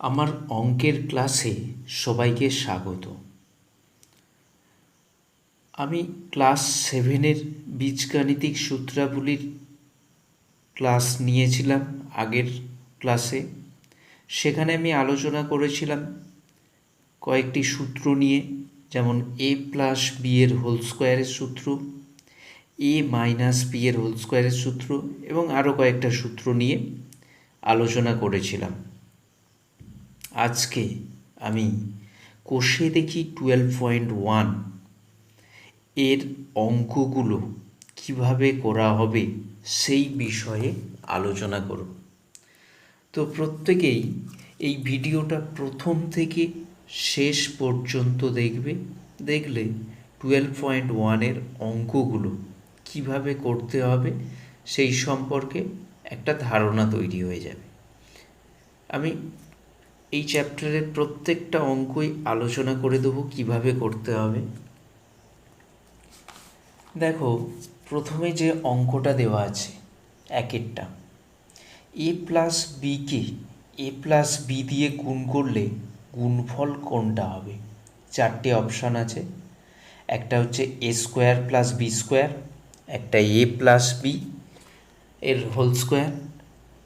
আমার অঙ্কের ক্লাসে সবাইকে স্বাগত। আমি ক্লাস 7-এর বীজগাণিতিক সূত্রাবলীর ক্লাস নিয়েছিলাম আগের ক্লাসে। সেখানে আমি আলোচনা করেছিলাম কয়েকটি সূত্র নিয়ে, যেমন a প্লাস বি এর হোল স্কোয়ারের সূত্র, a মাইনাস বি এর হোল স্কোয়ারের সূত্র এবং আরও কয়েকটা সূত্র নিয়ে আলোচনা করেছিলাম। আজকে আমি কষে দেখি 12.1 এর অঙ্কগুলো কিভাবে করা হবে সেই বিষয়ে আলোচনা করব। তো প্রত্যেকেই এই ভিডিওটা প্রথম থেকে শেষ পর্যন্ত দেখলে 12.1 এর অঙ্কগুলো কিভাবে করতে হবে সেই সম্পর্কে একটা ধারণা তৈরি হয়ে যাবে। আমি এই চ্যাপ্টারের প্রত্যেকটা অঙ্কই আলোচনা করে দেবো কিভাবে করতে হবে। দেখো, প্রথমে যে অঙ্কটা দেওয়া আছে একেরটা, এ প্লাস বিকে এ প্লাস বি দিয়ে গুণ করলে গুণফল কোনটা হবে? চারটে অপশান আছে। একটা হচ্ছে এ স্কোয়ার প্লাস বি স্কোয়ার, একটা এ প্লাস বি এর হোল স্কোয়ার,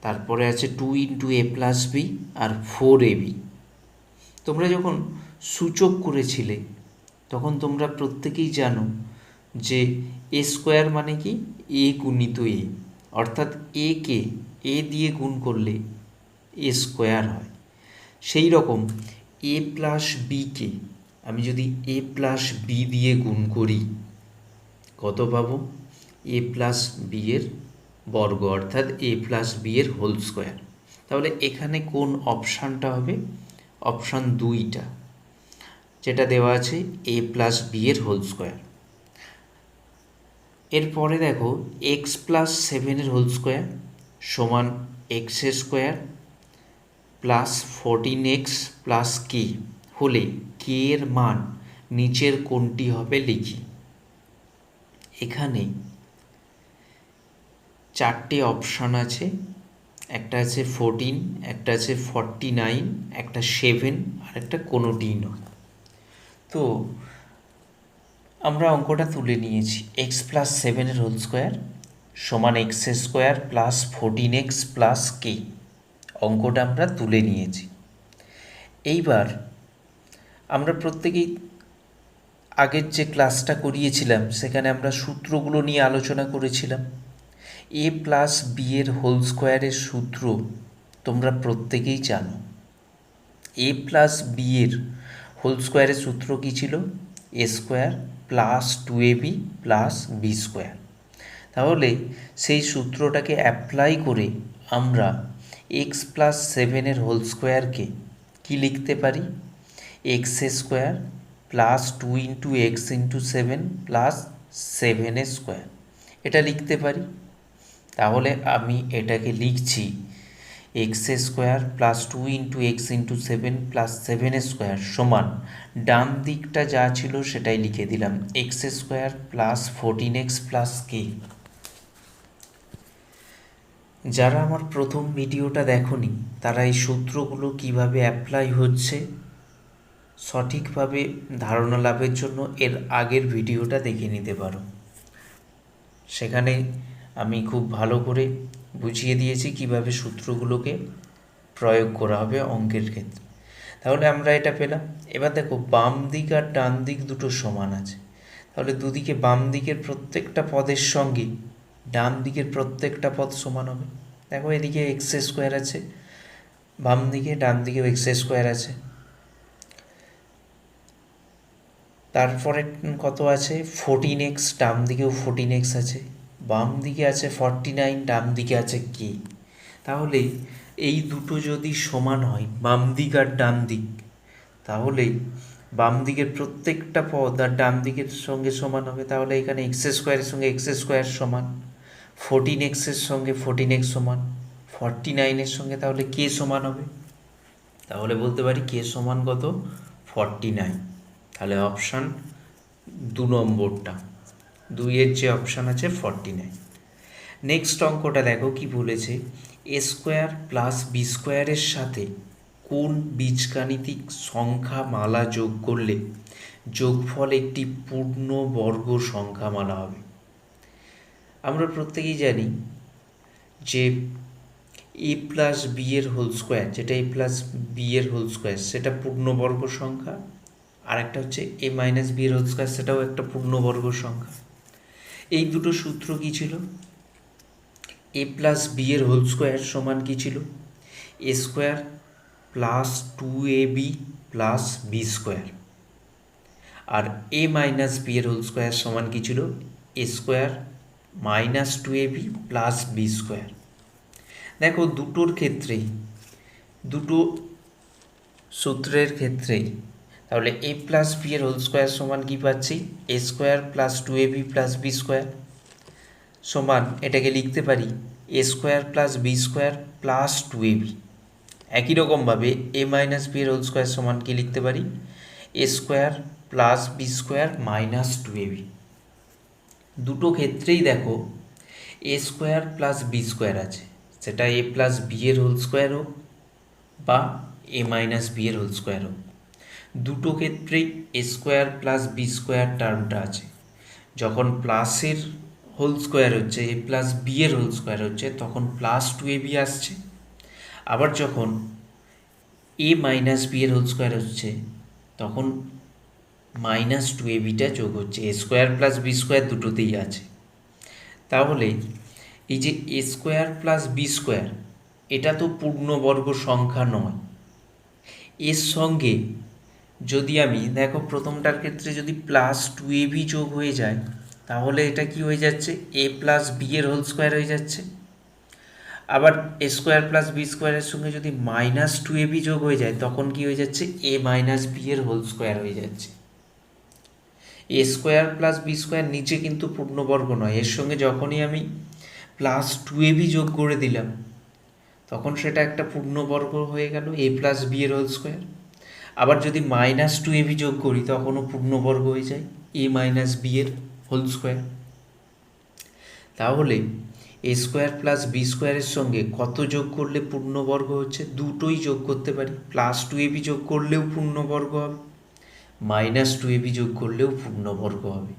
তারপরে আছে 2 ইন্টু এ প্লাস বি আর 4ab। তোমরা যখন সূচক করেছিলে তখন তোমরা প্রত্যেকেই জানো যে এ স্কোয়ার মানে কি এ গুণিত এ, অর্থাৎ এ কে এ দিয়ে গুণ করলে এ স্কোয়ার হয়। সেই রকম এ প্লাস বিকে আমি যদি এ প্লাস বি দিয়ে গুণ করি কত পাবো? এ প্লাস বি এর বর্গ, অর্থাৎ এ প্লাস বি এর হোল স্কোয়ার। তাহলে এখানে কোন অপশানটা হবে? অপশান 2টা, যেটা দেওয়া আছে এ প্লাস বি এর হোল স্কোয়ার। এরপরে দেখো এক্স প্লাস 7-এর হোল স্কোয়ার সমান x square plus 14x plus k হলে কে এর মান নিচের কোনটি হবে লিখি। এখানে চারটে অপশান আছে, একটা আছে 14, একটা আছে 49, একটা 7 আর একটা কোনোটিই নয়। তো আমরা অঙ্কটা তুলে নিয়েছি, এক্স প্লাস 7-এর হোল স্কোয়ার সমান x square plus 14x plus k. অঙ্কটা আমরা তুলে নিয়েছি। এইবার আমরা প্রত্যেকেই আগের যে ক্লাসটা করিয়েছিলাম সেখানে আমরা সূত্রগুলো নিয়ে আলোচনা করেছিলাম। এ প্লাস বি এর হোল স্কোয়ারের সূত্র তোমরা প্রত্যেকেই জানো। এ প্লাস বি এর হোল স্কোয়ারের সূত্র কী ছিল? A square plus 2ab plus B square. তাহলে সেই সূত্রটাকে অ্যাপ্লাই করে আমরা এক্স প্লাস 7-এর হোল স্কোয়ারকে কী লিখতে পারি? X square plus 2 into x into 7 plus 7 square, এটা লিখতে পারি। তাহলে আমি এটাকে লিখছি x square plus 2 into x into 7 plus 7 square সমান, ডান দিকটা যা ছিল সেটাই লিখে দিলাম, x square plus 14x plus k. যারা আমার প্রথম ভিডিওটা দেখোনি তারা এই সূত্রগুলো কিভাবে অ্যাপ্লাই হচ্ছে সঠিকভাবে ধারণা লাভের জন্য এর আগের ভিডিওটা দেখে নিতে পারো। সেখানে আমি খুব ভালো করে বুঝিয়ে দিয়েছি কিভাবে সূত্রগুলোকে প্রয়োগ করা হবে অঙ্কের ক্ষেত্রে। তাহলে আমরা এটা পেলাম। এবার দেখো, বাম দিক আর ডান দিক দুটো সমান আছে, তাহলে দুদিকে বাম দিকের প্রত্যেকটা পদের সঙ্গে ডান দিকের প্রত্যেকটা পদ সমান হবে। দেখো, এদিকে এক্স স্কোয়ার আছে বাম দিকে, ডান দিকেও এক্স স্কোয়ার আছে। তারপরে কত আছে? 14x, ডান দিকেও 14x আছে, বাম দিকে আছে 49, ডান দিকে আছে কে। তাহলে এই দুটো যদি সমান হয় বাম দিক আর ডান দিক, তাহলে বাম দিকের প্রত্যেকটা পদ আর ডান দিকের সঙ্গে সমান হবে। তাহলে এখানে এক্স স্কোয়ারের সঙ্গে এক্স স্কোয়ার সমান, 14xের সঙ্গে 14x সমান, 49-এর সঙ্গে তাহলে কে সমান হবে। তাহলে বলতে পারি কে সমান কত? 49। তাহলে অপশান 2 নম্বরটা, 2-এর যে অপশান আছে 49। নেক্সট অঙ্কটা দেখো কি বলেছে, এ স্কোয়ার প্লাস বি স্কোয়ারের সাথে কোন বীজগাণিতিক সংখ্যা মালা যোগ করলে যোগফল একটি পূর্ণবর্গ সংখ্যামালা হবে? আমরা প্রত্যেকেই জানি যে এ প্লাস বি এর হোল স্কোয়ার, যেটা এ প্লাস বি এর হোল স্কোয়ার সেটা পূর্ণবর্গ সংখ্যা, আর একটা হচ্ছে এ মাইনাস বি এর হোল স্কোয়ার, সেটাও একটা পূর্ণবর্গ সংখ্যা। এই দুটো সূত্র কী ছিল? এ প্লাস বি এর হোল স্কোয়ার সমান কী ছিল? A square plus 2ab plus B square. আর এ মাইনাস বি এর হোল স্কোয়ার সমান কী ছিল? A square minus 2ab plus B square. দেখো দুটোর ক্ষেত্রেই, দুটো সূত্রের ক্ষেত্রেই তাহলে এ প্লাস বি এর হোল স্কোয়ার সমান কী পাচ্ছি? A square plus 2ab plus B square সমান, এটাকে লিখতে পারি a square plus B square plus 2ab। একই রকমভাবে এ মাইনাস বি এর হোল স্কোয়ার সমান কি লিখতে পারি? A square plus B square minus 2ab। দুটো ক্ষেত্রেই দেখো a square plus B square আছে, সেটা এ প্লাস বি এর হোল স্কোয়ার হোক বা এ মাইনাস বি এর হোল স্কোয়ার হোক, দুটো ক্ষেত্রেই এ স্কোয়ার প্লাস বি স্কোয়ার টার্মটা আছে। যখন প্লাসের হোল স্কোয়ার হচ্ছে, এ প্লাস বি এর হোল স্কোয়ার হচ্ছে, তখন প্লাস 2ab আসছে। আবার যখন এ মাইনাস বি এর হোল স্কোয়ার হচ্ছে, তখন মাইনাস 2abটা যোগ হচ্ছে। এ স্কোয়ার প্লাস বি স্কোয়ার দুটোতেই আছে। তাহলে এই যে a square plus B square, এটা তো পূর্ণবর্গ সংখ্যা নয়। এর সঙ্গে যদি আমি দেখো প্রথমটার ক্ষেত্রে যদি প্লাস 2ab যোগ হয়ে যায়, তাহলে এটা কি হয়ে যাচ্ছে? এ প্লাস বি এর হোল স্কোয়ার হয়ে যাচ্ছে। আবার এ স্কোয়ার প্লাস বি স্কোয়ারের সঙ্গে যদি মাইনাস 2ab যোগ হয়ে যায়, তখন কি হয়ে যাচ্ছে? এ মাইনাস বি এর হোল স্কোয়ার হয়ে যাচ্ছে। এ স্কোয়ার প্লাস বি স্কোয়ার নিচে কিন্তু পূর্ণবর্গ নয়, এর সঙ্গে যখনই আমি প্লাস 2ab যোগ করে দিলাম, তখন সেটা একটা পূর্ণবর্গ হয়ে গেল, এ প্লাস বি এর হোল স্কোয়ার। আবার যদি মাইনাস 2ab যোগ করি, তখনও পূর্ণবর্গ হয়ে যায়, এ মাইনাস বি এর হোল স্কোয়ার। তাহলে এ স্কোয়ার প্লাস বি স্কোয়ারের সঙ্গে কত যোগ করলে পূর্ণবর্গ হচ্ছে? দুটোই যোগ করতে পারি। প্লাস 2ab যোগ করলেও পূর্ণবর্গ হবে, মাইনাস 2ab যোগ করলেও পূর্ণবর্গ হবে।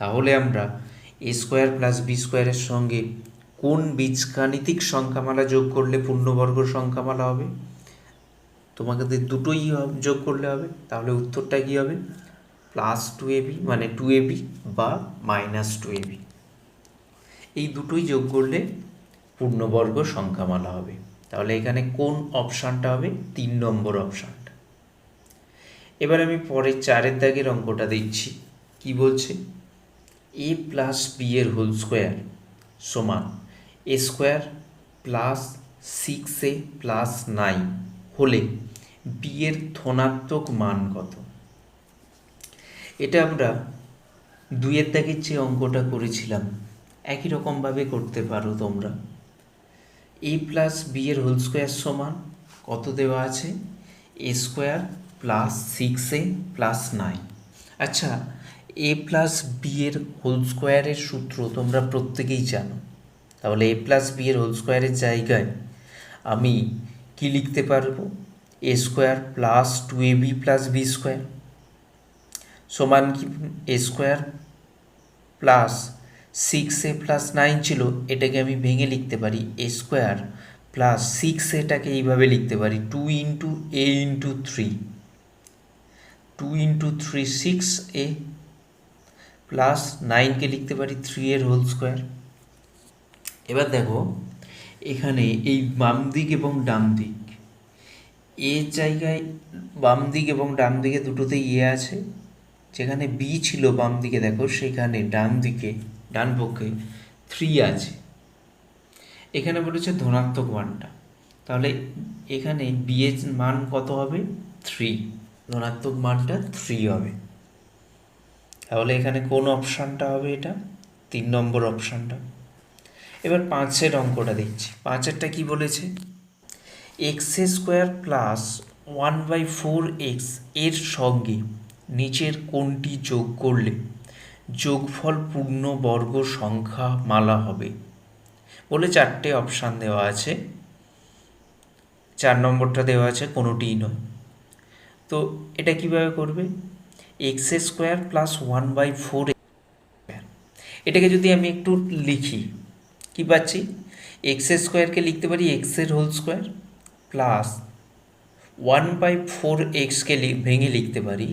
তাহলে আমরা এ স্কোয়ার প্লাস বি স্কোয়ারের সঙ্গে কোন বীজগাণিতিক সংখ্যামালা যোগ করলে পূর্ণবর্গ সংখ্যামালা হবে? তোমাকে দুটোই যোগ করলে হবে। তাহলে উত্তরটা কী হবে? প্লাস 2ab মানে 2ab বা মাইনাস 2ab, এই দুটোই যোগ করলে পূর্ণবর্গ সংখ্যামালা হবে। তাহলে এখানে কোন অপশানটা হবে? 3 নম্বর অপশানটা। এবার আমি পরের 4 দাগের অঙ্কটা দিচ্ছি। কি বলছে? এ প্লাস বি এর হোল স্কোয়ার সমান এ স্কোয়ার প্লাস 6a প্লাস 9 হলে বি এর ধনাত্মক মান কত? এটা আমরা 2 দাগের যে অঙ্কটা করেছিলাম একই রকমভাবে করতে পারো তোমরা। এ প্লাস বি এর হোল স্কোয়ার সমান কত দেওয়া আছে? A square plus 6a plus 9। আচ্ছা, এ প্লাস বি এর হোল স্কোয়ারের সূত্র তোমরা প্রত্যেকেই জানো। তাহলে এ প্লাস বি এর হোল স্কোয়ারের জায়গায় আমি কি লিখতে পারবো? A square plus 2ab plus B square সমান কি? এ স্কোয়ার প্লাস 6a প্লাস 9 ছিল, এটাকে আমি ভেঙে লিখতে পারি এ স্কোয়ার প্লাস 6aটাকে এইভাবে লিখতে পারি 2 ইন্টু এ ইন্টু 3, 2 ইন্টু 3 6a প্লাস 9কে লিখতে পারি 3 এর হোল স্কোয়ার। এবার দেখো এখানে এই বাম দিক এবং ডান দিক, এর জায়গায় বাম দিক এবং ডান দিকে দুটোতেই এ আছে, যেখানে বি ছিল বাম দিকে দেখো সেখানে ডান দিকে ডান পক্ষে 3 আছে। এখানে বলেছে ধনাত্মক মানটা, তাহলে এখানে বি এর মান কত হবে? 3, ধনাত্মক মানটা 3 হবে। তাহলে এখানে কোন অপশানটা হবে? এটা 3 নম্বর অপশানটা। এবার 5-এর অঙ্কটা দেখছি। 5-এরটা কি বলেছে? এক্স স্কোয়ার প্লাস 1/4x এর সঙ্গে নিচের কোনটি যোগ করলে যোগফল পূর্ণবর্গ সংখ্যা মালা হবে? বলে 4টে অপশান দেওয়া আছে। 4 নম্বরটা দেওয়া আছে কোনোটিই নয়। তো এটা কিভাবে করবে? এক্স স্কোয়ার প্লাস 1/4, এটাকে যদি আমি একটু লিখি কি পাচ্ছি? এক্স স্কোয়ারকে লিখতে পারি এক্সের হোল স্কোয়ার প্লাস 1/4 এক্সকে ভেঙে লিখতে পারি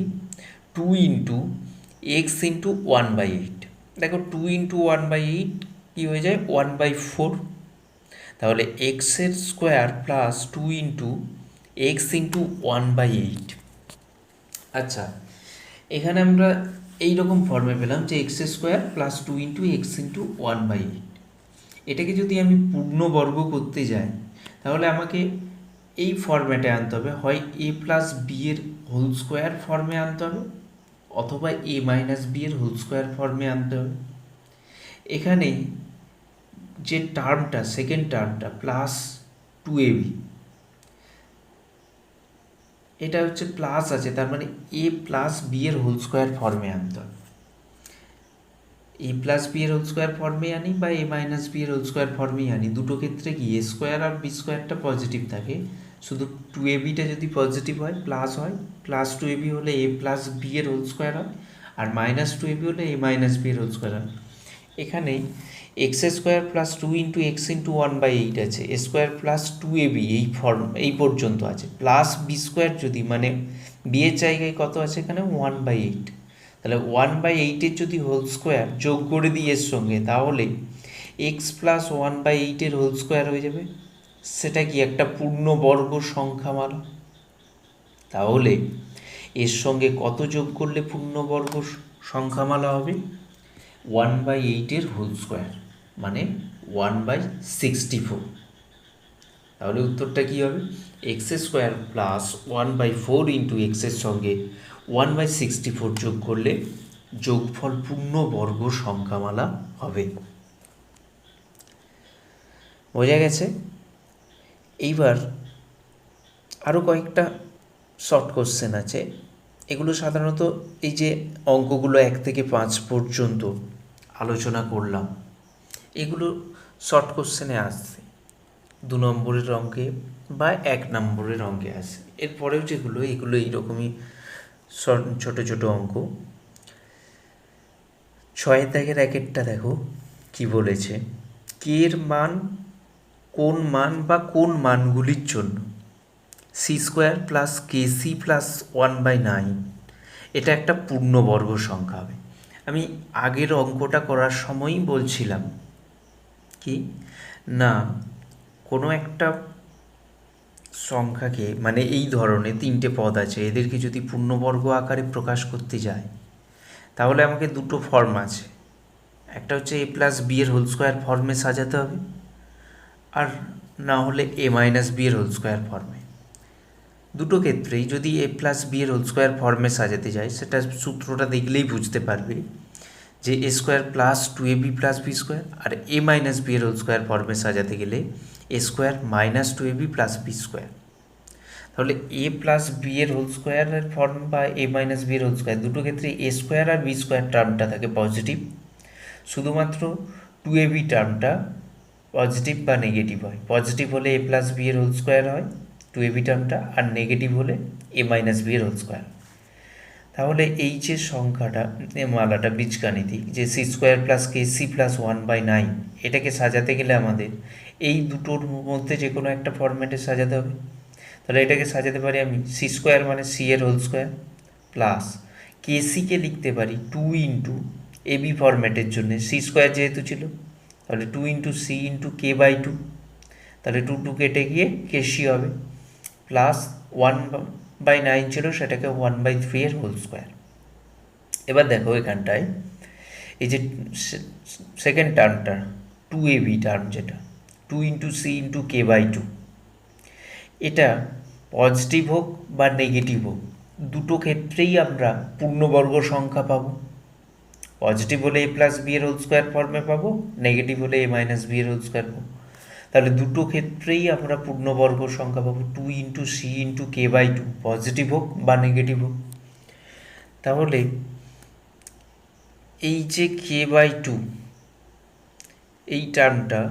2 × x × 1/8। দেখো 2 × 1/8 কী হয়ে যায়? 1/4। তাহলে এক্সের স্কোয়ার প্লাস 2 × x × 1/8। আচ্ছা, এখানে আমরা এইরকম ফর্মে পেলাম যে এক্স স্কোয়ার প্লাস 2 × x × 1/8। এটাকে যদি আমি পূর্ণবর্গ করতে যাই তাহলে আমাকে এই ফর্ম্যাটে আনতে হবে, হয় a প্লাস বি এর হোল স্কোয়ার ফর্মে আনতে হবে অথবা a মাইনাস বি এর হোল স্কোয়ার ফর্মে আনতে হবে। এখানে যে টার্মটা, সেকেন্ড টার্মটা প্লাস 2ab, এটা হচ্ছে প্লাস আছে, তার মানে a প্লাস বি এর হোল স্কোয়ার ফর্মে আনতে হবে। এ প্লাস বি এর হোল স্কোয়ার ফর্মে আনি বা এ মাইনাস বি এর হোল স্কোয়ার ফর্মেই আনি, দুটো ক্ষেত্রে কি এ স্কোয়ার আর বি স্কোয়ারটা পজিটিভ থাকে। শুধু 2ab যদি পজিটিভ হয়, প্লাস হয়, প্লাস 2ab হলে এ প্লাস বি এর হোল স্কোয়ার হয়, আর মাইনাস 2ab হলে এ মাইনাস বি এর হোল স্কোয়ার হয়। এখানে এক্স স্কোয়ার প্লাস 2 × x × 1/8 আছে, এ স্কোয়ার প্লাস 2ab এই পর্যন্ত আছে, প্লাস বি স্কোয়ার যদি মানে বি এর জায়গায় কত আছে এখানে 1/8, তাহলে 1/8-এর যদি হোল স্কোয়ার যোগ করে দিই এর সঙ্গে তাহলে এক্স প্লাস 1/8-এর হোল স্কোয়ার হয়ে যাবে। সেটা কি একটা পূর্ণবর্গ সংখ্যামালা? তাহলে এর সঙ্গে কত যোগ করলে পূর্ণবর্গ সংখ্যামালা হবে? 1/8-এর হোল স্কোয়ার মানে 1/64। তাহলে উত্তরটা কী হবে? এক্স স্কোয়ার প্লাস 1/4 × এক্সের সঙ্গে 1/64 যোগ করলে যোগফল পূর্ণবর্গ সংখ্যামালা হবে। বোঝা গেছে? এইবার আরও কয়েকটা শর্ট কোশ্চেন আছে, এগুলো সাধারণত এই যে অঙ্কগুলো 1 থেকে 5 পর্যন্ত আলোচনা করলাম, এগুলো শর্ট কোশ্চেনে আসছে 2 নম্বরের অঙ্কে বা 1 নম্বরের অঙ্কে আসে। এরপরেও যেগুলো, এগুলো এইরকমই ছোটো ছোটো অঙ্ক। 6 দাগের একেরটা দেখো কি বলেছে, কে এর মান কোন মান বা কোন মানগুলির জন্য c² প্লাস kc প্লাস 1/9 এটা একটা পূর্ণবর্গ সংখ্যা হবে। আমি আগের অঙ্কটা করার সময়ই বলছিলাম কি না, কোনো একটা সংখ্যাকে মানে এই ধরনের 3টে পদ আছে, এদেরকে যদি পূর্ণবর্গ আকারে প্রকাশ করতে যায় তাহলে আমাকে দুটো ফর্ম আছে, একটা হচ্ছে এ প্লাস বি এর হোল স্কোয়ার ফর্মে সাজাতে হবে, আর না হলে এ মাইনাস বি এর হোল স্কোয়ার ফর্মে। দুটো ক্ষেত্রেই যদি এ প্লাস বি এর হোল স্কোয়ার ফর্মে সাজাতে যায়, সেটা সূত্রটা দেখলেই বুঝতে পারবে যে a square plus 2ab plus B square, আর এ মাইনাস বি এর হোল স্কোয়ার ফর্মে সাজাতে গেলে a square minus 2ab plus B square. তাহলে এ প্লাস বি এর হোল স্কোয়ারের ফর্ম বা এ মাইনাস বি এর হোল স্কোয়ার, দুটো ক্ষেত্রে এ স্কোয়ার আর বি স্কোয়ার টার্মটা থাকে পজিটিভ, শুধুমাত্র 2ab টার্মটা পজিটিভ বা নেগেটিভ হয়। পজিটিভ হলে এ প্লাস বি এর হোল স্কোয়ার হয় 2ab টার্মটা, আর নেগেটিভ হলে এ মাইনাস বি এর হোল স্কোয়ার। তাহলে এই যে সংখ্যাটা, মালাটা বীজগাণিতিক যে c² প্লাস kc প্লাস 1/9, এটাকে সাজাতে গেলে আমাদের এই দুটোর মধ্যে যে কোনো একটা ফরম্যাটে সাজাতে হবে। তাহলে এটাকে সাজাতে পারি আমি c² মানে c এর হোল স্কোয়ার প্লাস kcকে লিখতে পারি 2 × ab ফরম্যাটের জন্য, c² যেহেতু ছিল, তাহলে 2 × c × k/2, তাহলে 2 কেটে গিয়ে kc হবে, প্লাস 1/9 ছিল সেটাকে 1/3 এর হোল স্কোয়ার। এবার দেখো এখানটায় এই যে সেকেন্ড টার্মটা 2ab টার্ম, যেটা 2 × c × k/2, এটা পজিটিভ হোক বা নেগেটিভ হোক দুটো ক্ষেত্রেই আমরা পূর্ণবর্গ সংখ্যা পাবো। পজিটিভ হলে এ প্লাস বি এর হোল স্কোয়ার ফর্মে পাবো, নেগেটিভ হলে এ মাইনাস বি এর হোল স্কোয়ার পাবো। তাহলে দুটো ক্ষেত্রেই আমরা পূর্ণবর্গ সংখ্যা পাবো 2 × c × k/2, পজিটিভ হোক বা নেগেটিভ হোক। তাহলে এই যে k/2 এই টার্মটা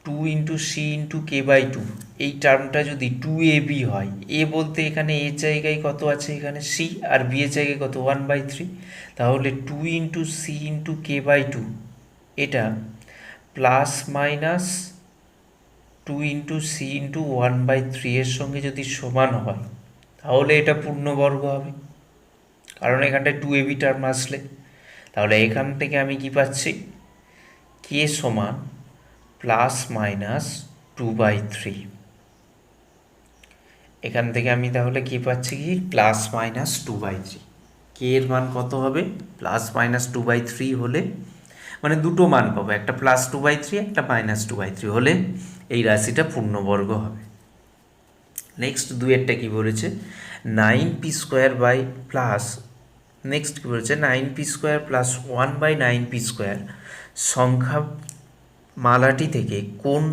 two into c into k by two, এই টার্মটা যদি টু এ বি হয়, এ বলতে এখানে এর জায়গায় কত আছে, এখানে সি, আর বি এর জায়গায় কত 1/3, তাহলে two into c into k by two এটা plus minus two into c into 1/3 এর সঙ্গে যদি সমান হয় তাহলে এটা পূর্ণবর্গ হবে, কারণ এখানটায় টু এবি টার্ম আসলে। তাহলে এখান থেকে আমি কি পাচ্ছি, কে সমান প্লাস মাইনাস 2/3। এখান থেকে আমি তাহলে কি পাচ্ছি, কি প্লাস মাইনাস 2/3। কে এর মান কত হবে, প্লাস মাইনাস 2/3 হলে, মানে দুটো মান পাবো, একটা প্লাস 2/3 একটা মাইনাস 2/3 হলে এই রাশিটা পূর্ণবর্গ হবে। নেক্সট দুয়েরটা কি বলেছে, 9p² বাই প্লাস, নেক্সট কী বলেছে, 9p² প্লাস 1/9p² সংখ্যা মালাটি থেকে কোন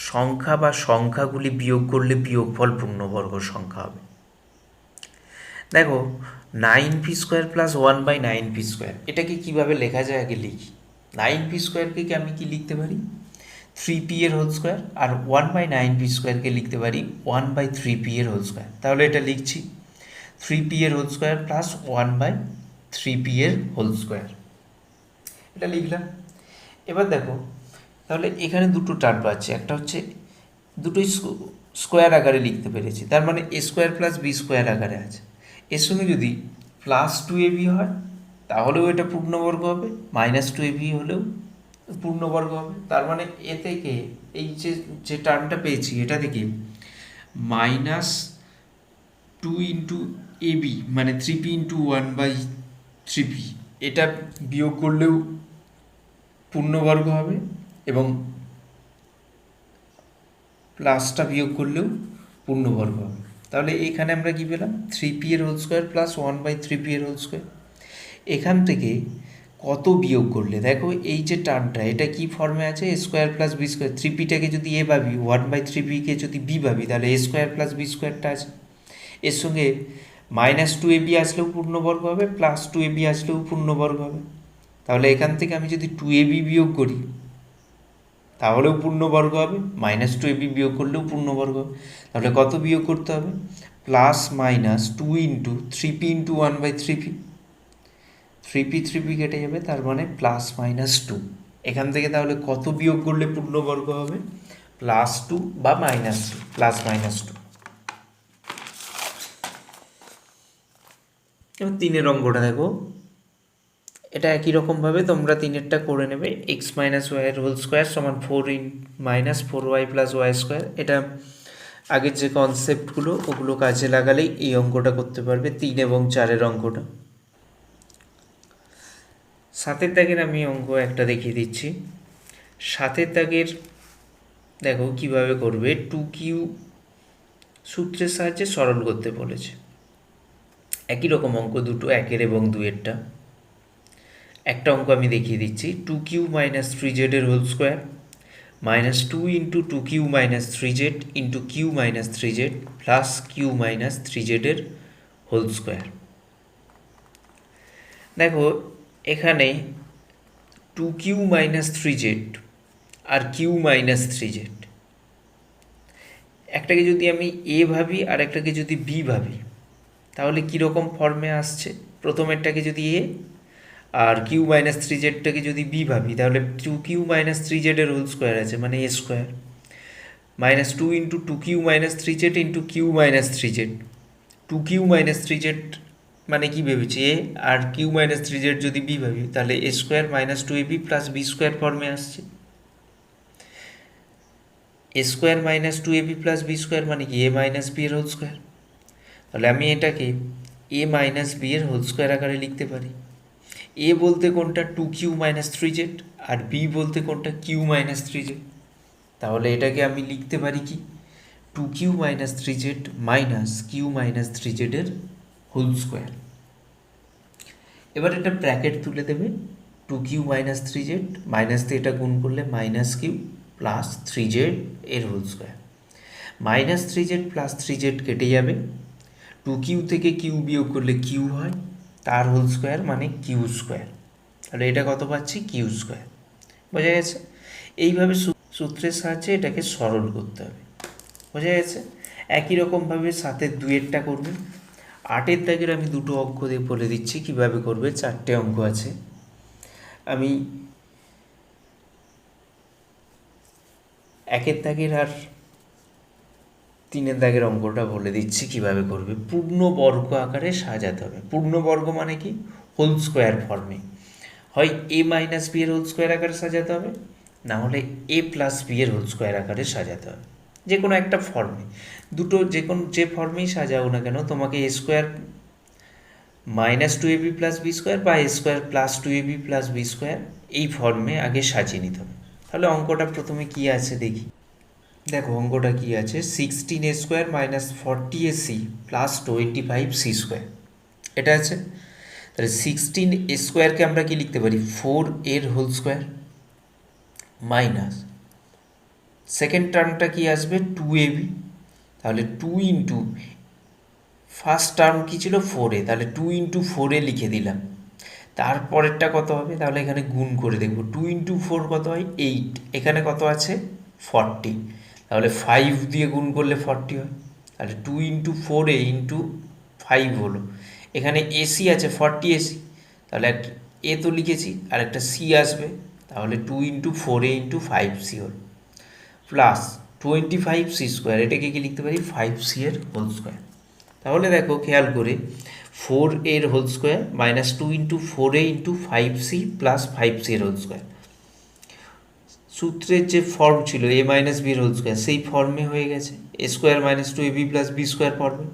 সংখ্যা বা সংখ্যাগুলি বিয়োগ করলে বিয়োগফল পূর্ণবর্গ সংখ্যা হবে। দেখো 9p² প্লাস 1/9p², এটাকে কীভাবে লেখা যায় আগে লিখি। 9p² কে আমি কি লিখতে পারি, 3p এর হোল স্কোয়ার, আর 1/9p² কে লিখতে পারি 1/3p এর হোল স্কোয়ার। তাহলে এটা লিখছি 3p এর হোল স্কোয়ার প্লাস 1/3p এর হোল স্কোয়ার, এটা লিখলাম। এবার দেখো তাহলে এখানে দুটো টার্ম পাচ্ছি, একটা হচ্ছে দুটোই স্কোয়ার আকারে লিখতে পেরেছি, তার মানে a² প্লাস b² আকারে আছে। এর সঙ্গে যদি প্লাস 2ab হয় তাহলেও এটা পূর্ণবর্গ হবে, মাইনাস 2ab হলেও পূর্ণবর্গ হবে। তার মানে এ থেকে এই যে টার্মটা পেয়েছি এটা থেকে মাইনাস 2 ইন্টু এবি মানে 3p ইন্টু 1/3p এটা বিয়োগ করলেও পূর্ণবর্গ হবে, এবং প্লাসটা বিয়োগ করলেও পূর্ণবর্গ হবে। তাহলে এখানে আমরা কি পেলাম, 3p এর হোল স্কোয়ার প্লাস 1/3p এর হোল স্কোয়ার। এখান থেকে কত বিয়োগ করলে, দেখো এই যে টার্মটা এটা কি ফর্মে আছে, a² প্লাস b², 3pটাকে যদি এ ভাবি 1/3pকে যদি বি ভাবি তাহলে a² প্লাস b²টা আছে, এর সঙ্গে মাইনাস 2ab আসলেও পূর্ণবর্গ হবে, প্লাস 2ab আসলেও পূর্ণবর্গ হবে। তাহলে এখান থেকে আমি যদি 2ab বিয়োগ করি তাহলেও পূর্ণবর্গ হবে, মাইনাস 2ab বিয়োগ করলেও পূর্ণবর্গ হবে। তাহলে কত বিয়োগ করতে হবে, plus minus 2 into 3p into 1/3p, 3p কেটে যাবে, তার মানে প্লাস মাইনাস 2। এখান থেকে তাহলে কত বিয়োগ করলে পূর্ণবর্গ হবে, প্লাস 2 বা মাইনাস 2, প্লাস মাইনাস 2। এবার 3-এর অঙ্কটা দেখো, এটা একই রকমভাবে তোমরা 3-এরটা করে নেবে, এক্স মাইনাস ওয়াই এর হোল স্কোয়ার সমান 4 মাইনাস 4y প্লাস y²। এটা আগের যে কনসেপ্টগুলো ওগুলো কাজে লাগালেই এই অঙ্কটা করতে পারবে, 3 এবং 4-এর অঙ্কটা। 7-এর দাগের আমি অঙ্ক একটা দেখিয়ে দিচ্ছি। 7-এর দাগের দেখো কিভাবে করবে, 2q সূত্রের সাহায্যে সরল করতে বলেছে। একই রকম অঙ্ক দুটো, 1-এর এবং 2-এরটা। একটা অঙ্ক আমি দেখিয়ে দিচ্ছি, 2q মাইনাস 3z এর whole square minus 2 into 2q minus 3z into q minus 3z plus q minus 3z এর হোল স্কোয়ার। দেখো এখানে 2q মাইনাস 3z আর q মাইনাস 3z, একটাকে যদি আমি এ ভাবি আর একটাকে যদি বি ভাবি তাহলে কীরকম ফর্মে আসছে, প্রথমেরটাকে যদি এ আর কিউ মাইনাস 3zটাকে যদি বি ভাবি তাহলে 2q মাইনাস 3z এর হোল স্কোয়ার আছে মানে a square, minus 2 into 2q minus 3z into Q minus 3z, 2q minus 3z মানে কি ভেবেছি এ, আর কিউ মাইনাস 3z যদি বি ভাবি তাহলে a square minus 2ab plus B square ফর্মে আসছে। a square minus 2ab plus B square মানে কি a মাইনাস বি এর হোল স্কোয়ার। তাহলে আমি এটাকে a মাইনাস বি এর হোল স্কোয়ার আকারে লিখতে পারি। এ বলতে কোনটা 2q মাইনাস 3z আর বি বলতে কোনটা q মাইনাস 3z। তাহলে এটাকে আমি লিখতে পারি কি 2q minus 3z minus q minus 3z এর হোল স্কোয়ার। এবার এটা ব্র্যাকেট তুলে দেবে, 2q মাইনাস 3z মাইনাস দিয়ে এটা গুণ করলে মাইনাস q প্লাস 3z এর whole square. Minus 3z plus 3z কেটে যাবে, 2q থেকে q বিয়োগ করলে q হয়, তার হোল স্কোয়ার মানে কিউ স্কোয়ার। তাহলে এটা কত পাচ্ছি, কিউ স্কোয়ার। বোঝা গেছে? এইভাবে সূত্রের সাহায্যে এটাকে সরল করতে হবে। বোঝা গেছে? একই রকমভাবে 7-এর 2-এরটা করবে। 8-এর দাগের আমি দুটো অঙ্ক দিয়ে বলে দিচ্ছি কিভাবে করবে। 4টে অঙ্ক আছে, আমি 1-এর দাগের আর 3-এর দাগের অঙ্কটা বলে দিচ্ছি কিভাবে করবে। পূর্ণ বর্গ আকারে সাজাতে হবে। পূর্ণ বর্গ মানে কি? হোল স্কোয়ার ফর্মে, হয় a মাইনাস বি এর হোল স্কোয়ার আকারে সাজাতে হবে, না হলে a প্লাস বি এর হোল স্কোয়ার আকারে সাজাতে হবে। যে কোনো একটা ফর্মে, দুটো যে ফর্মেই সাজাও না কেন, তোমাকে a square minus 2ab plus B square বা a square plus 2ab plus B square এই ফর্মে আগে সাজিয়ে নিতে হবে। তাহলে অঙ্কটা প্রথমে কি আছে দেখি। দেখো অঙ্কটা কি আছে, 16a square minus 40ac plus 25c square, এটা আছে। তাহলে 16a স্কোয়ারকে আমরা কি লিখতে পারি? 4 এর হোল স্কোয়ার মাইনাস সেকেন্ড টার্মটা কি আসবে? 2ab, তাহলে 2 ইন্টু ফার্স্ট টার্ম কী ছিল? 4a, তাহলে 2 ইন্টু 4a লিখে দিলাম। তারপরেরটা কত হবে? তাহলে এখানে গুণ করে দেখব, 2 ইন্টু 4 কত হয়? 8, এখানে কত আছে? 40, তাহলে 5 দিয়ে গুণ করলে 40 হয়। তাহলে 2 ইন্টু 4a ইন্টু 5 হলো, এখানে এসি আছে 40ac, তাহলে একটা এ তো লিখেছি আর একটা সি আসবে, তাহলে 2 ইন্টু 4a ইন্টু 5c হলো, প্লাস 25c স্কোয়ার, এটাকে কি লিখতে পারি? 5c এর হোল স্কোয়ার। তাহলে দেখো খেয়াল করে, 4 এর whole square minus 2 into 4a into 5c plus 5c এর হোল স্কোয়ার। সূত্রের যে ফর্ম ছিল a মাইনাস বি এর হোল স্কোয়ার, সেই ফর্মে হয়ে গেছে। A square minus 2ab plus B square ফর্মে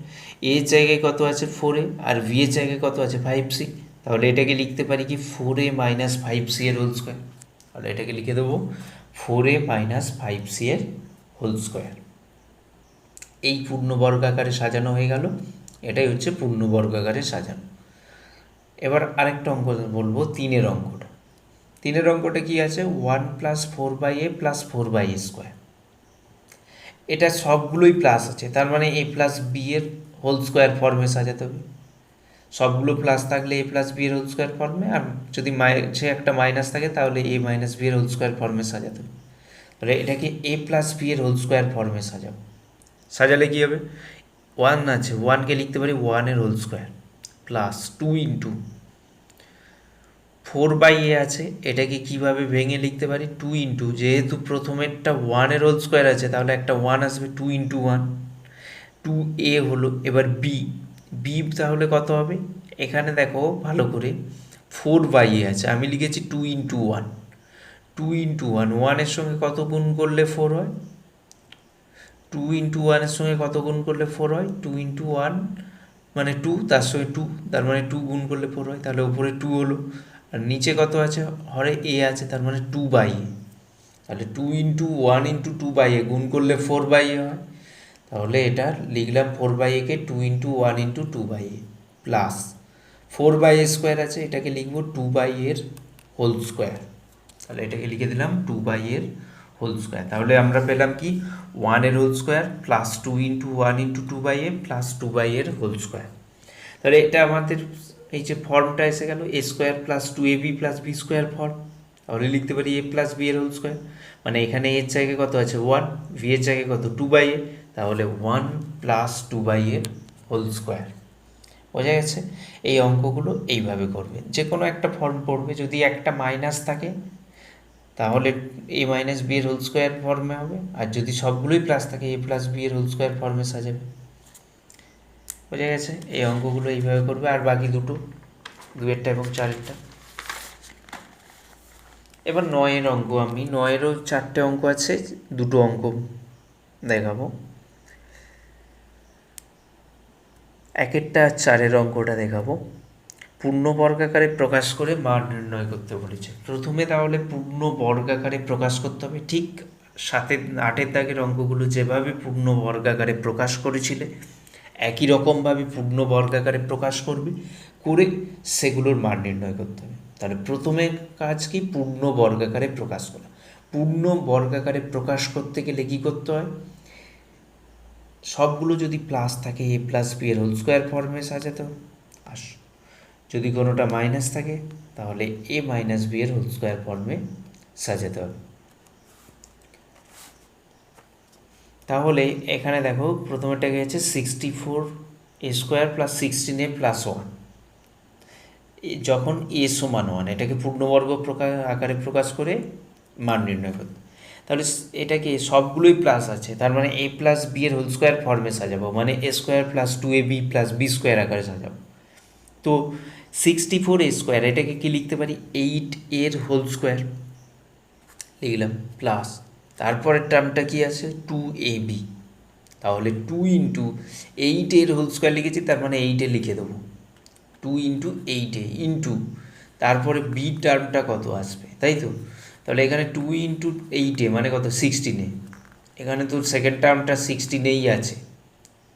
এর জায়গায় কত আছে? 4a, আর ভি এর জায়গায় কত আছে? 5c। তাহলে এটাকে লিখতে পারি কি? 4a মাইনাস 5c এর হোল স্কোয়ার। তাহলে এটাকে লিখে দেবো 4a মাইনাস 5c এর হোল স্কোয়ার। এই পূর্ণবর্গ আকারে সাজানো হয়ে গেল, এটাই হচ্ছে পূর্ণবর্গ আকারে সাজানো। এবার আরেকটা অঙ্ক বলবো, 3-এর অঙ্কটা। 3-এর অঙ্কটা কি আছে? 1 plus 4/a plus 4/a square, এটা সবগুলোই প্লাস আছে, তার মানে a প্লাস বি এর হোল স্কোয়ার ফর্মে সাজাতে হবে। সবগুলো প্লাস থাকলে a প্লাস বি এর হোল স্কোয়ার ফর্মে, আর যদি সে একটা মাইনাস থাকে তাহলে a মাইনাস বি এর হোল স্কোয়ার ফর্মে সাজাতে হবে। তাহলে এটাকে a প্লাস বি এর হোল স্কোয়ার ফর্মে সাজাবো। সাজালে কী হবে? 1 আছে, 1কে লিখতে পারি 1 এর whole square plus 2 into 4/a আছে, এটাকে কিভাবে ভেঙে লিখতে পারি? 2 ইন্টু, যেহেতু প্রথমেরটা 1 এর হোল স্কোয়ার আছে তাহলে একটা 1 আসবে, 2 ইন্টু 1, 2a হলো। এবার বি, বি তাহলে কত হবে? এখানে দেখো ভালো করে, 4/a আছে, আমি লিখেছি 2 ইন্টু 1, 2 ইন্টু 1, 1-এর সঙ্গে কত গুণ করলে 4 হয়? 2 ইন্টু 1-এর সঙ্গে কত গুণ করলে 4 হয়? 2 ইন্টু 1 মানে 2, তার সঙ্গে 2, তার মানে 2 গুণ করলে 4 হয়, তাহলে উপরে 2 হলো, আর নিচে কত আছে? হরে a আছে, তার মানে 2/a, তাহলে 2 ইন্টু 1 ইন্টু 2/a গুণ করলে 4/a হয়। তাহলে এটা লিখলাম 4/a-কে 2 into 1 into 2/a plus 4/a square আছে, এটাকে লিখব 2/a এর হোল স্কোয়ার। তাহলে এটাকে লিখে দিলাম 2/a এর হোল স্কোয়ার। তাহলে আমরা পেলাম কি? 1 এর whole square plus 2 into 1 into 2/a plus 2/a এর হোল স্কোয়ার। তাহলে এটা আমাদের এই যে ফর্মটা এসে গেল, a square plus 2ab plus B square form. তাহলে লিখতে পারি a প্লাস বি এর হোল স্কোয়ার, মানে এখানে এর জায়গায় কত আছে? 1, ভি এর জায়গায় কত? 2/a, তাহলে 1 প্লাস 2/a এর হোল স্কোয়ার। বোঝা গেছে? এই অঙ্কগুলো এইভাবে করবে, যে কোনো একটা ফর্ম পড়বে, যদি একটা মাইনাস থাকে তাহলে a মাইনাস বি এর হোল স্কোয়ার ফর্মে হবে, আর যদি সবগুলোই প্লাস থাকে a প্লাস বি এর হোল স্কোয়ার ফর্মে সাজাবে। বোঝা গেছে? এই অঙ্কগুলো এইভাবে করবে, আর বাকি দুটো, 2-এরটা এবং 4-এরটা। এবার 9-এর অঙ্ক, আমি 9-এরও 4টে অঙ্ক আছে, দুটো অঙ্ক দেখাবো। 1-এরটা আর 4-এর অঙ্কটা দেখাবো। পূর্ণ বর্গাকারে প্রকাশ করে মান নির্ণয় করতে বলেছে। প্রথমে তাহলে পূর্ণ বর্গাকারে প্রকাশ করতে হবে, ঠিক 8-এর দাগের অঙ্কগুলো যেভাবে পূর্ণ বর্গাকারে প্রকাশ করেছিলে একই রকমভাবে পূর্ণ বর্গাকারে প্রকাশ করবে, করে সেগুলোর মান নির্ণয় করতে হবে। তাহলে প্রথমে কাজ কি? পূর্ণ বর্গাকারে প্রকাশ করা। পূর্ণ বর্গাকারে প্রকাশ করতে গেলে কী করতে হয়? সবগুলো যদি প্লাস থাকে a প্লাস বি এর হোল স্কোয়ার ফর্মে সাজাতে হবে, আর যদি কোনোটা মাইনাস থাকে তাহলে a মাইনাস বি এর হোল স্কোয়ার ফর্মে সাজাতে হবে। তাহলে এখানে দেখো প্রথমেরটাকে হচ্ছে 64a² + 16a + 1, যখন এ সমান 1 এটাকে পূর্ণবর্গ আকারে প্রকাশ করে মান নির্ণয় করতে। তাহলে এটাকে সবগুলোই প্লাস আছে, তার মানে a + b এর হোল স্কোয়ার ফর্মে সাজাবো, মানে a² + 2ab + b² আকারে সাজাবো। তো 64a², এটাকে কি লিখতে পারি, 8 এর হোল স্কোয়ার লিখলাম, প্লাস তারপরের টার্মটা কি আছে 2ab, তাহলে 2 × 8 এর হোল স্কোয়ার লিখেছি, তার মানে 8 লিখে দেবো, 2 × 8 ইন্টু তারপরে বি টার্মটা কত আসবে, তাই তো। তাহলে এখানে 2 × 8 মানে কত 16, এখানে তো সেকেন্ড টার্মটা 16 আছে,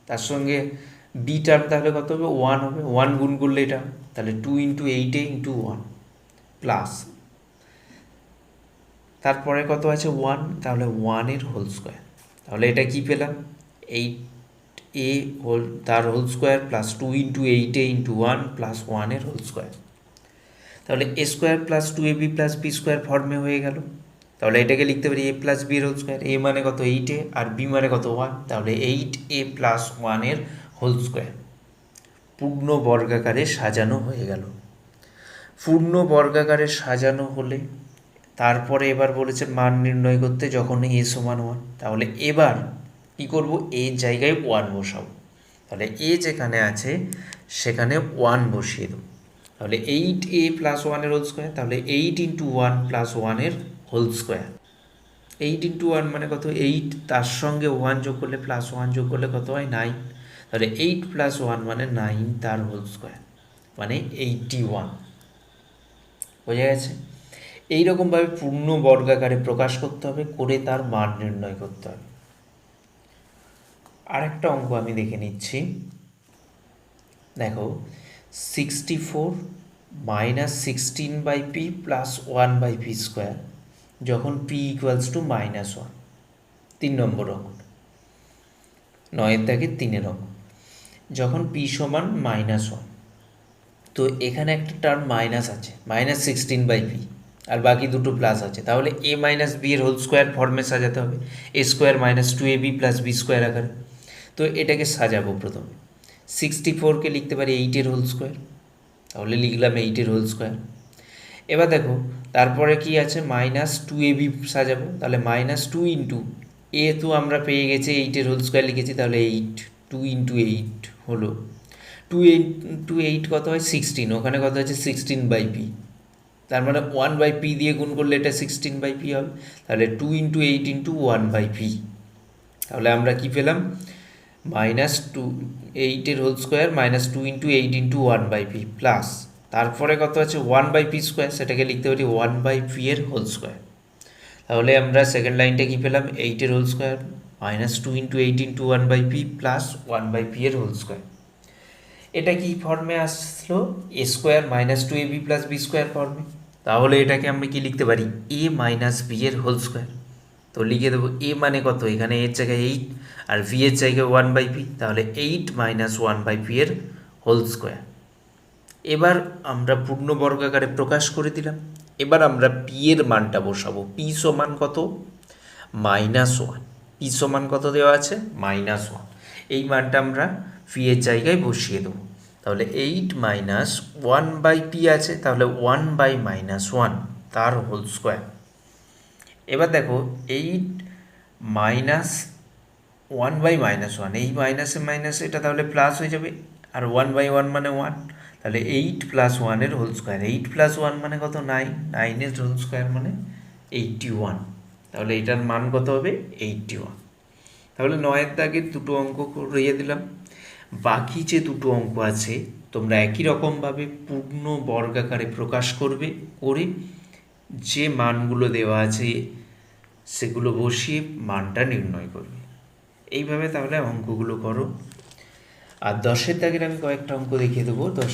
তার সঙ্গে বি টার্ম তাহলে কত হবে 1 হবে, 1 গুণ করলে এটা, তাহলে 2 × 8 × 1 প্লাস তারপরে কত আছে 1, তাহলে 1 এর হোল স্কোয়ার, তাহলে এটা কি পেলাম 8a তার whole square plus 2 × 8a × 1 plus 1 এর হোল স্কোয়ার। তাহলে a² + 2ab + b² ফর্মে হয়ে গেল। তাহলে এটাকে লিখতে পারি a + b এর হোল স্কোয়ার, a মানে কত 8a আর b মানে কত 1, তাহলে 8a + 1 এর হোল স্কোয়ার পূর্ণ বর্গাকারে সাজানো হয়ে গেল। পূর্ণ বর্গাকারে সাজানো হলে তারপরে এবার বলেছে মান নির্ণয় করতে যখন a সমান 1, তাহলে এবার কী করব, এর জায়গায় 1 বসাবো, তাহলে a যেখানে আছে সেখানে 1 বসিয়ে দেবো, তাহলে 8a + 1 এর হোল স্কোয়ার, তাহলে 8 × 1 + 1 এর হোল স্কোয়ার, 8 × 1 মানে কত 8, তার সঙ্গে 1 যোগ করলে +1 যোগ করলে কত হয় 9, তাহলে 8 + 1 মানে 9 তার হোল স্কোয়ার, মানে 81। বোঝা গেছে। এইরকমভাবে পূর্ণ বর্গাকারে প্রকাশ করতে হবে, করে তার মান নির্ণয় করতে হবে। আরেকটা অঙ্ক আমি দেখে নিচ্ছি, দেখো 64 - 16/p + 1/p² যখন p = -1, 3 নম্বর অঙ্ক, 9 দাগের 3 অঙ্ক, যখন p সমান -1, তো এখানে একটা টার্ম মাইনাস আছে -16/p আর বাকি দুটো প্লাস আছে, তাহলে a - b এর হোল স্কোয়ার ফর্মে সাজাতে হবে, a² - 2ab + b² আকারে। তো এটাকে সাজাবো, প্রথমে 64কে লিখতে পারি 8 এর হোল স্কোয়ার, তাহলে লিখলাম 8 এর হোল স্কোয়ার। এবার দেখো তারপরে কি আছে -2ab সাজাবো, তাহলে -2 × a তো আমরা পেয়ে গেছি 8 এর হোল স্কোয়ার লিখেছি, তাহলে 8, 2 × 8 হলো 2 × 8 কত হয় 16, ওখানে কত আছে 16/p, তার মানে 1/p দিয়ে গুণ করলে এটা 16/p হবে, তাহলে 2 × 8 × 1/p, তাহলে আমরা কি পেলাম -2 8 এর হোল স্কোয়ার -2 × 8 × 1/p প্লাস তারপরে কত আছে 1/p², সেটাকে লিখতে পারি 1/p এর হোল স্কোয়ার। তাহলে আমরা সেকেন্ড লাইনটা কি পেলাম 8 এর whole square -2 × 8 × 1/p plus 1/p এর হোল স্কোয়ার। এটা কি ফর্মে আসলো, a² - 2ab + b² ফর্মে, তাহলে এটাকে আমরা কি লিখতে পারি a - b এর হোল স্কোয়ার। তো লিখে দেবো a মানে কত, এখানে এর জায়গায় 8 আর v এর জায়গায় 1/p, তাহলে 8 - 1/p এর হোল স্কোয়ার। এবার আমরা পূর্ণ বর্গাকারে প্রকাশ করে দিলাম। এবার আমরা p এর মানটা বসাবো, p সমান কত -1, p সমান কত দেওয়া আছে -1, এই মানটা আমরা p এর জায়গায় বসিয়ে দেবো, তাহলে 8 - 1/p আছে, তাহলে 1/-1 তার হোল স্কোয়ার। এবার দেখো 8 - 1/-1, এই মাইনাসে মাইনাসে এটা তাহলে প্লাস হয়ে যাবে, আর 1/1 মানে 1, তাহলে 8 + 1 এর হোল স্কোয়ার, 8 + 1 মানে কত 9, 9 এর হোল স্কোয়ার মানে 81, তাহলে এটার মান কত হবে 81। তাহলে 9 দাগের দুটো অঙ্ক করিয়ে দিলাম। বাকি যে দুটো অঙ্ক আছে তোমরা একই রকমভাবে পূর্ণ বর্গাকারে প্রকাশ করবে, করে যে মানগুলো দেওয়া আছে সেগুলো বসিয়ে মানটা নির্ণয় করবে। এইভাবে তাহলে অঙ্কগুলো করো। আর 10 দাগের আমি কয়েকটা অঙ্ক দেখিয়ে দেবো। 10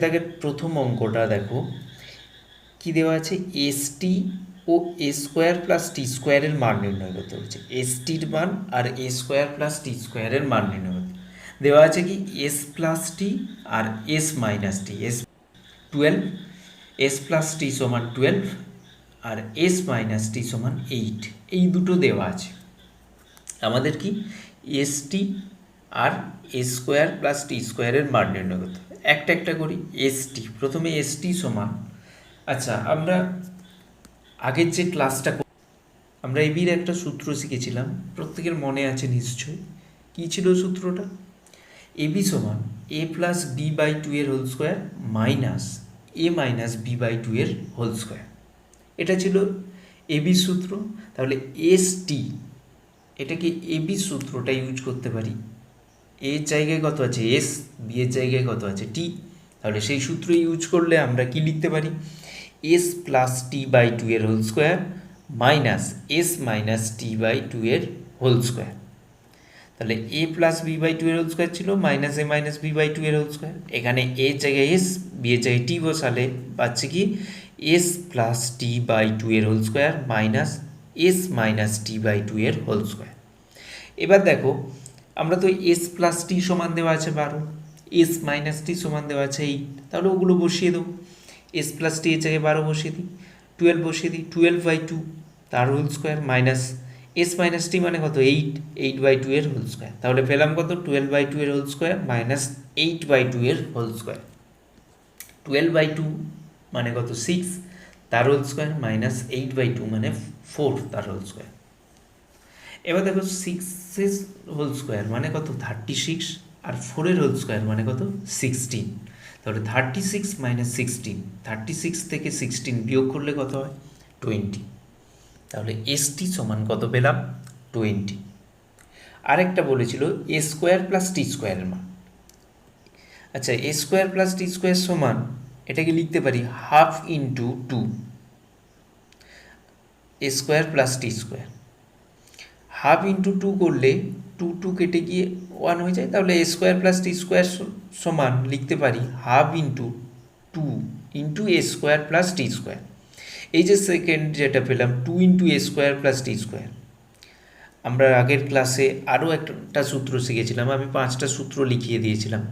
দাগের প্রথম অঙ্কটা দেখো কি দেওয়া আছে, এসটি ও a² + t² এর মান নির্ণয় করতে হচ্ছে, এসটির মান আর a² + t² এর মান নির্ণয় করতে দেওয়া আছে কি s + t আর s - t, s 12, s + t = 12 আর s - t = 8। এই দুটো দেওয়া আছে। আমাদের কি এস টি আর এ স্কোয়ার প্লাস টি স্কোয়ারের মান নির্ণয় করতে হবে। একটা একটা করি। এস টি, প্রথমে এস টি সমান, আচ্ছা আমরা আগের যে ক্লাসটা আমরা এবির একটা সূত্র শিখেছিলাম, প্রত্যেকের মনে আছে নিশ্চয়ই। কী ছিল সূত্রটা? এবি সমান A plus B by two এর whole square minus A minus B by two এর হোল স্কোয়ার। এটা ছিল এবি সূত্র। তাহলে এস টি, এটাকে এবি সূত্রটা ইউজ করতে পারি। এর জায়গায় কত আছে এস, বি এর জায়গায় কত আছে টি। তাহলে সেই সূত্র ইউজ করলে আমরা কি লিখতে পারি? S plus t by two এর whole square minus s minus t by two এর হোল স্কোয়ার। তাহলে a plus B by two এর হোল স্কোয়ার ছিল minus A minus B by two এর হোল স্কোয়ার। এখানে এর জায়গায় এস, বি এর জায়গায় টি বসালে পাচ্ছে কি s plus t by two এর whole square minus s minus t by two এর হোল স্কোয়ার। এবার দেখো, আমরা তো এস প্লাস টি সমান দেওয়া আছে 12, এস মাইনাস টি সমান দেওয়া আছে 8, তাহলে ওগুলো বসিয়ে দেবো। এস প্লাস টি এর জায়গায় 12 বসিয়ে দিই, 12 বসিয়ে দিই, 12 বাই টু তার whole square minus s minus t মানে কত 8, 8 বাই টু এর হোল স্কোয়ার। তাহলে পেলাম কত 12 বাই টু এর whole square minus 8 by two এর হোল স্কোয়ার। 12 বাই টু মানে কত 6 তার whole square minus 8 by two মানে 4 তার হোল স্কোয়ার। এবার দেখো 6 হোল স্কোয়ার মানে কত 36, আর 4 হোল স্কোয়ার মানে কত 16। তাহলে 36 মাইনাস 16, 36 থেকে 16 বিয়োগ করলে কত হয় 20। তাহলে এস টি সমান কত পেলাম 20। আরেকটা বলেছিল এ স্কোয়ার প্লাস টি স্কোয়ারের মান। আচ্ছা, এ স্কোয়ার প্লাস টি স্কোয়ার সমান, এটাকে লিখতে পারি হাফ ইন্টু টু, এ square plus t square. Half into two করলে টু টু কেটে গিয়ে 1 হয়ে যায়। তাহলে এ স্কোয়ার প্লাস টি স্কোয়ার সমান লিখতে পারি half into two into a square plus t square. এই যে সেকেন্ড যেটা পেলাম 2 into a square plus t square. আমরা আগের ক্লাসে আরও একটা সূত্র শিখেছিলাম, আমি 5টা সূত্র লিখিয়ে দিয়েছিলাম।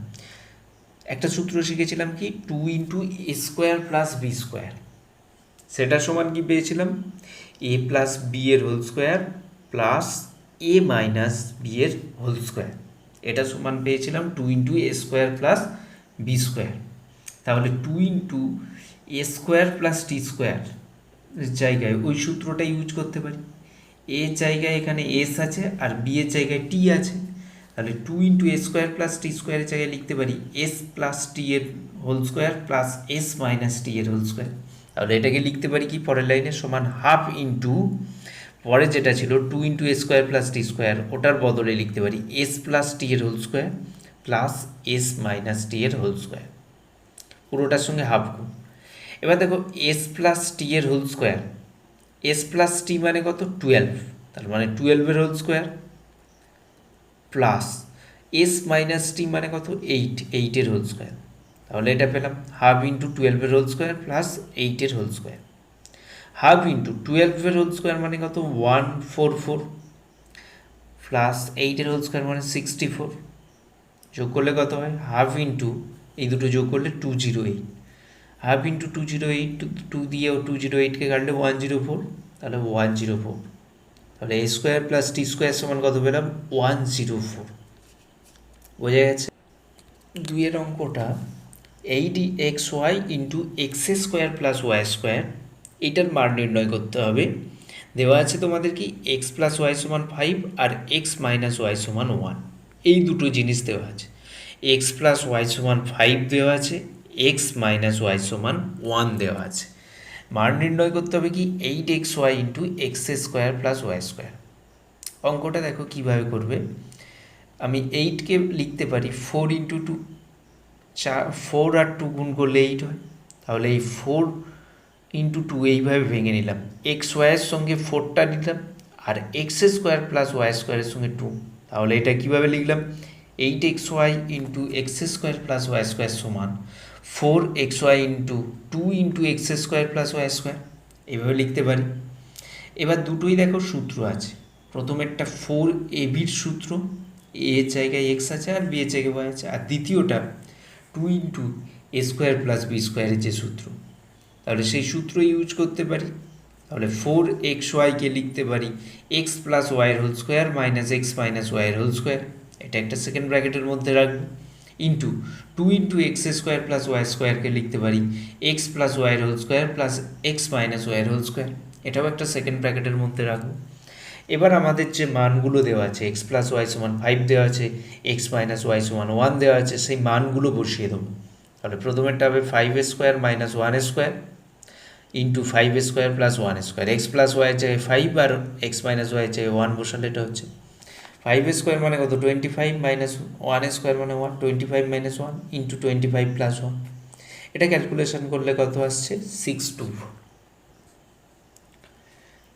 একটা সূত্র শিখেছিলাম কি 2 into a square plus B square, সেটা সমান কি পেয়েছিলাম এ প্লাস বি এর হোল স্কোয়ার প্লাস এ মাইনাস বি এর হোল স্কোয়ার। এটা সমান পেয়েছিলাম 2 into a square plus B square. তাহলে 2 into a square plus t square জায়গায় ওই সূত্রটা ইউজ করতে পারি। এর জায়গায় এখানে এস আছে আর বি এর জায়গায় টি আছে। তাহলে 2 into a square plus t স্কোয়ারের জায়গায় লিখতে পারি এস প্লাস টি এর whole square plus s minus t এর হোল স্কোয়ার। তাহলে এটাকে লিখতে পারি কি পরের লাইনে সমান হাফ ইন্টু, পরে যেটা ছিল 2 into a square plus t square, ওটার বদলে লিখতে পারি এস প্লাস টি এর whole square plus s minus t এর হোল স্কোয়ার, পুরোটার সঙ্গে হাফ গুণ। এবার দেখো এস প্লাস টি এর whole square, s plus t মানে কত 12, তার মানে 12 এর whole square plus s minus t মানে কত 8, 8 এর হোল স্কোয়ার। তাহলে এটা পেলাম হাফ ইন্টু 12 এর হোল স্কোয়ার প্লাস 8 এর হোল স্কোয়ার। হাফ ইন্টু 12 এর হোল স্কোয়ার মানে কত 144 প্লাস 8 এর হোল স্কোয়ার মানে 64, যোগ করলে কত হয় হাফ ইন্টু এই দুটো যোগ করলে 208, হাফ ইন্টু 208, 2 দিয়ে 208কে কাটলে 104, তাহলে 104। তাহলে এ স্কোয়ার প্লাস টি স্কোয়ার সমান কত পেলাম 104। বোঝা গেছে? 2 এর অঙ্কটা 8xy into X square plus Y square, এইটার মান নির্ণয় করতে হবে। দেওয়া আছে তোমাদের কি এক্স প্লাস ওয়াই সমান 5 আর এক্স মাইনাস ওয়াই সমান 1, এই দুটো জিনিস দেওয়া আছে। এক্স প্লাস ওয়াই সমান 5 দেওয়া আছে, এক্স মাইনাস ওয়াই সমান 1 দেওয়া আছে। মান নির্ণয় করতে হবে কি 8xy into X square plus Y square. অঙ্কটা দেখো কীভাবে করবে। আমি 8কে লিখতে পারি 4 ইন্টু 2, 4 আর 2 গুণ করলে 8 হয়। তাহলে এই 4 ইন্টু 2 এইভাবে ভেঙে নিলাম, এক্স ওয়াইয়ের সঙ্গে 4টা নিলাম আর এক্স স্কোয়ার প্লাস ওয়াই স্কোয়ারের সঙ্গে 2। তাহলে এটা কীভাবে লিখলাম 8xy into X square plus Y square সমান 4xy into 2 into X square plus Y square, এইভাবে লিখতে পারি। এবার দুটোই দেখো সূত্র আছে। প্রথমেরটা 4ab সূত্র, এ এর জায়গায় এক্স আছে আর বি এর জায়গায় ওয়াই আছে, আর দ্বিতীয়টা 2 into a square plus B স্কোয়ারের যে সূত্র, তাহলে সেই সূত্র ইউজ করতে পারি। তাহলে 4xy-কে লিখতে পারি x প্লাস ওয়াইয়ের whole square minus X minus ওয়াইয়ের হোল স্কোয়ার, এটা একটা সেকেন্ড ব্র্যাকেটের মধ্যে রাখবো, ইন্টু 2x² প্লাস ওয়াই স্কোয়ারকে লিখতে পারি x প্লাস ওয়াইয়ের whole square plus X minus ওয়াইয়ের হোল স্কোয়ার, এটাও একটা সেকেন্ড ব্র্যাকেটের মধ্যে রাখবো। এবার আমাদের যে মানগুলো দেওয়া আছে x প্লাস ওয়াই সমান 5 দেওয়া আছে, x মাইনাস ওয়াই সমান 1 দেওয়া আছে, সেই মানগুলো বসিয়ে দেবো। তাহলে প্রথমেরটা হবে 5² minus 1² into 5² plus 1², x plus ওয়াইয়ের জায়গায় 5 আর এক্স মাইনাস ওয়াইয়ের জায়গায় 1 বসালে এটা হচ্ছে 5² মানে কত 25 মাইনাস 1² মানে 1, 25 মাইনাস 1 ইন্টু 25 প্লাস 1, এটা ক্যালকুলেশন করলে কত আসছে 624।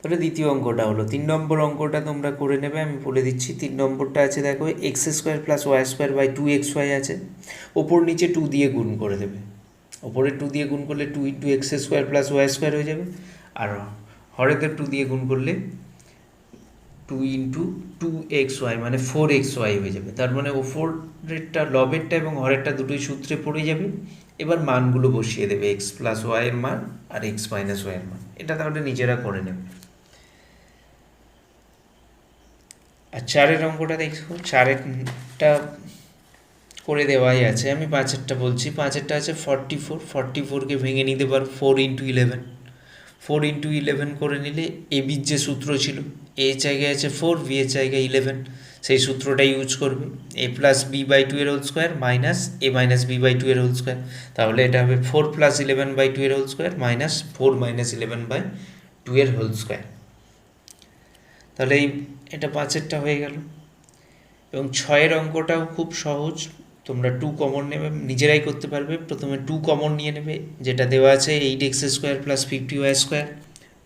তাহলে দ্বিতীয় অঙ্কটা হলো। 3 নম্বর অঙ্কটা তোমরা করে নেবে, আমি বলে দিচ্ছি। 3 নম্বরটা আছে দেখো x² প্লাস ওয়াই² বাই 2xy আছে, ওপর নিচে 2 দিয়ে গুণ করে দেবে, ওপরে 2 দিয়ে গুণ করলে 2 ইন্টু x² প্লাস ওয়াই² হয়ে যাবে, আর হরেতে 2 দিয়ে গুণ করলে 2 ইন্টু 2xy মানে 4xy হয়ে যাবে। তার মানে ওপরেরটা লবেরটা এবং হরেরটা দুটোই সূত্রে পড়ে যাবে। এবার মানগুলো বসিয়ে দেবে, এক্স প্লাস ওয়াইয়ের মান আর এক্স মাইনাস ওয়াইয়ের মান, এটা তাহলে নিজেরা করে নেবে। আর 4-এর অঙ্কটা দেখো, 4-এরটা করে দেওয়াই আছে, আমি 5-এরটা বলছি। 5-এরটা আছে 44কে ভেঙে নিতে পারো 4 ইন্টু 11, 4 ইন্টু 11 করে নিলে এ বির যে সূত্র ছিল, এ জায়গায় আছে 4, বি এর জায়গায় 11, সেই সূত্রটা ইউজ করবে, এ প্লাস বি বাই 2 এর whole square minus A minus B by 2 এর হোল স্কোয়ার। তাহলে এটা হবে 4 প্লাস 11 বাই 2 এর whole square minus 4 minus 11 by 2 এর হোল স্কোয়ার। তাহলে এটা 5-এরটা হয়ে গেল। এবং 6-এর অঙ্কটাও খুব সহজ, তোমরা 2 কমন নেবে, নিজেরাই করতে পারবে। প্রথমে 2 কমন নিয়ে নেবে, যেটা দেওয়া আছে 8x² প্লাস 50y²,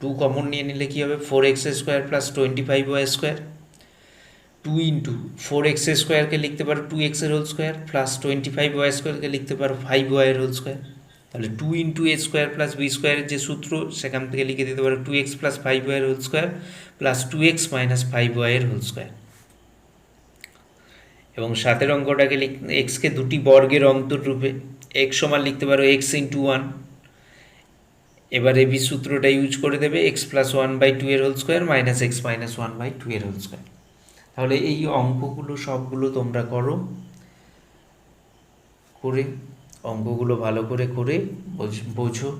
2 কমন নিয়ে নিলে কী হবে 4x² প্লাস 25y², 2 ইন্টু 4x²কে লিখতে পারো 2x এর হোল স্কোয়ার প্লাস 25y²কে লিখতে পারো 5y এর হোল স্কোয়ার। তাহলে 2 ইন্টু a² প্লাস b² যে সূত্র, সেখান থেকে লিখে দিতে পারো 2x প্লাস 5y এর whole square plus 2x minus 5y এর হোল স্কোয়ার। এবং 7-এর অঙ্কটাকে এক্সকে দুটি বর্গের অন্তররূপে এক্স সমান লিখতে পারো x ইন্টু 1, এবার এবি সূত্রটা ইউজ করে দেবে x প্লাস 1 বাই 2 এর whole square minus X minus 1 by 2 এর হোল স্কোয়ার। তাহলে এই অঙ্কগুলো সবগুলো তোমরা করো, করে অঙ্কগুলো ভালো করে বোঝো,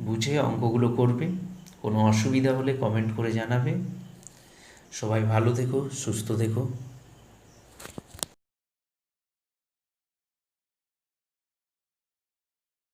বুঝে অঙ্কগুলো করবে। কোনো অসুবিধা হলে কমেন্ট করে জানাবে। সবাই ভালো থেকো, সুস্থ থেকো।